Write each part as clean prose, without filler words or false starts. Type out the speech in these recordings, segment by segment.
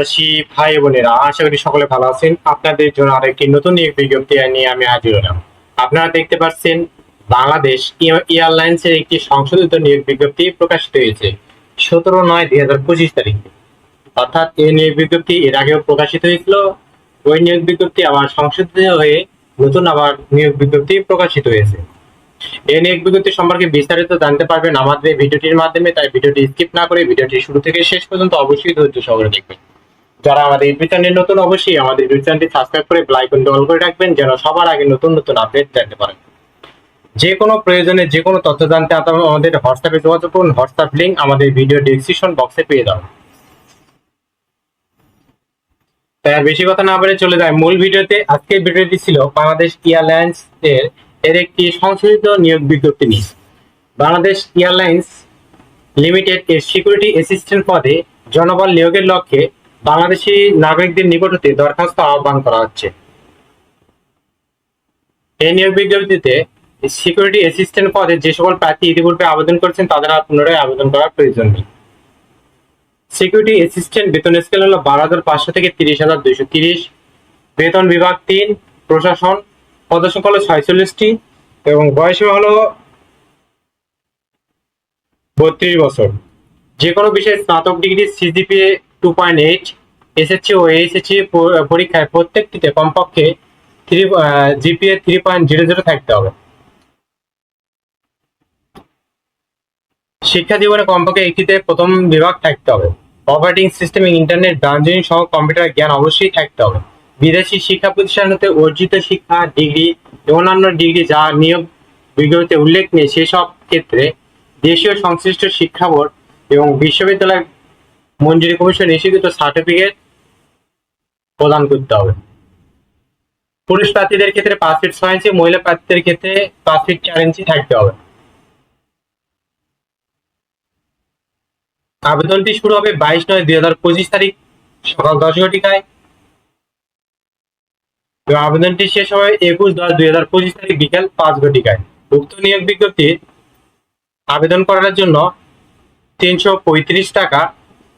প্রবাসী ভাই বোনেরা, আশা করি সকলে ভালো আছেন। আপনাদের জন্য আরেকটি নতুন নিয়োগ বিজ্ঞপ্তি নিয়ে আমি হাজির হলাম। আপনারা দেখতে পাচ্ছেন, বাংলাদেশ এয়ারলাইন্স এর একটি সংশোধিত নিয়োগ বিজ্ঞপ্তি প্রকাশিত হয়েছে 17/9/2025 তারিখে। অর্থাৎ এই নিয়োগ বিজ্ঞপ্তি এর আগেও প্রকাশিত হয়েছিল। ওই নিয়োগ বিজ্ঞপ্তি আবার সংশোধিত হয়ে নতুন আবার নিয়োগ বিজ্ঞপ্তি প্রকাশিত হয়েছে। এই নিয়োগ বিজ্ঞপ্তি সম্পর্কে বিস্তারিত জানতে পারবেন আমাদের এই ভিডিওটির মাধ্যমে। তাই ভিডিওটি স্কিপ না করে ভিডিওটি শুরু থেকে শেষ পর্যন্ত অবশ্যই ধৈর্য সহকারে দেখবেন। যারা আমাদের ইউটিউব চ্যানেল নতুন, অবশ্যই আমাদের ইউটিউব চ্যানেলটি সাবস্ক্রাইব করে বেল আইকনটি অল করে রাখবেন, যেন সবার আগে নতুন নতুন আপডেট জানতে পারেন। যে কোনো প্রয়োজনে যে কোনো তথ্য জানতে আপনারা আমাদের হোয়াটসঅ্যাপে যোগাযোগ করুন। হোয়াটসঅ্যাপ লিংক আমাদের ভিডিও ডেসক্রিপশন বক্সে পেয়ে যাবেন। তাই আর বেশি কথা না বলে চলে যায় মূল ভিডিওতে। আজকের ভিডিওটি ছিল বাংলাদেশ এয়ারলাইন্স এর একটি সংশোধিত নিয়োগ বিজ্ঞপ্তি নিয়ে। বাংলাদেশ এয়ারলাইন্স লিমিটেড এর সিকিউরিটি অ্যাসিস্ট্যান্ট পদে জনবল নিয়োগের লক্ষ্যে বাংলাদেশি নাগরিকদের নিকট হতে দরখাস্ত আহ্বান করা হচ্ছে। এই নিয়োগ বিজ্ঞপ্তিতে সিকিউরিটি অ্যাসিস্ট্যান্ট পদে যে সকল প্রার্থী ইতিপূর্বে আবেদন করেছেন তাদের আর পুনরায় আবেদন করার প্রয়োজন নেই। সিকিউরিটি অ্যাসিস্ট্যান্ট বেতন স্কেল হলো 12,500 থেকে 30,230। বেতন বিভাগ 3, প্রশাসন। পদসংখ্যা হলো 46টি এবং বয়সীমা হলো 32 বছর। যে কোনো বিষয়ে স্নাতক ডিগ্রি, সিজিপিএ 2.8, এসএসসি ও এইচএসসি পরীক্ষায় প্রত্যেকটিতে কমপক্ষে জিপিএ 3.00 থাকতে হবে। শিক্ষা জীবনে কমপক্ষে একটিতে প্রথম বিভাগ থাকতে হবে। অপারেটিং সিস্টেম, ইন্টারনেট, ব্রাউজিং সহ কম্পিউটার জ্ঞান অবশ্যই থাকতে হবে। বিদেশি শিক্ষা প্রতিষ্ঠান হতে অর্জিত শিক্ষা, ডিগ্রি এবং অন্যান্য ডিগ্রি যা নিয়োগ বিজ্ঞপ্তিতে উল্লেখ নেই সেসব ক্ষেত্রে দেশীয় সংশ্লিষ্ট শিক্ষা বোর্ড এবং বিশ্ববিদ্যালয় মঞ্জুরি কমিশন স্বীকৃত সার্টিফিকেট প্রদান করতে হবে। পুরুষ প্রার্থীদের ক্ষেত্রে 5 ফিট 6 ইঞ্চি, মহিলা প্রার্থীদের ক্ষেত্রে 5 ফিট 4 ইঞ্চি থাকতে হবে। আবেদনটি শুরু হবে 22/9/2025 তারিখ সকাল 10 ঘটিকায় এবং আবেদনটি শেষ হবে 21/10/2025 তারিখ বিকেল 5 ঘটিকায়। উক্ত নিয়োগ বিজ্ঞপ্তি আবেদন করার জন্য 335 টাকা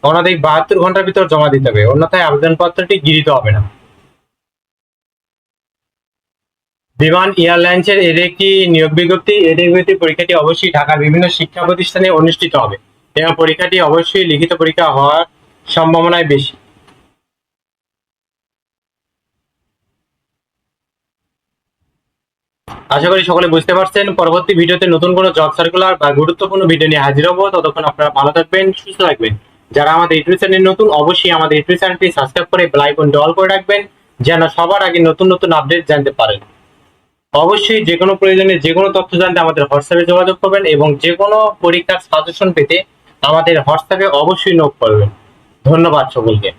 অনধিক 72 ঘন্টার ভিতর জমা দিতে হবে, অন্যথায় আবেদনপত্রটি গৃহীত হবে না। বিমান এয়ারলাইন্সের এর একটি নিয়োগ বিজ্ঞপ্তি। এই বিজ্ঞপ্তি পরীক্ষাটি অবশ্যই ঢাকার বিভিন্ন শিক্ষা প্রতিষ্ঠানে অনুষ্ঠিত হবে এবং পরীক্ষাটি অবশ্যই লিখিত পরীক্ষা হওয়ার সম্ভাবনাই বেশি। আশা করি সকলে বুঝতে পারছেন। পরবর্তী ভিডিওতে নতুন কোনো জব সার্কুলার বা গুরুত্বপূর্ণ ভিডিও নিয়ে হাজির হবো। ততক্ষণ আপনারা ভালো থাকবেন, সুস্থ থাকবেন। যারা আমাদের ইউটিউব চ্যানেল নতুন, অবশ্যই আমাদের ইউটিউব চ্যানেলটি সাবস্ক্রাইব করে বেল আইকনটি অল করে রাখবেন, যেন সবার আগে নতুন নতুন আপডেট জানতে পারেন। অবশ্যই যে কোনো প্রয়োজনে যে কোনো তথ্য জানতে আমাদের হোয়াটসঅ্যাপে যোগাযোগ করবেন এবং যে কোনো পরীক্ষার সাজেশন পেতে আমাদের হোয়াটসঅ্যাপে অবশ্যই নোট করবেন। ধন্যবাদ সকলকে।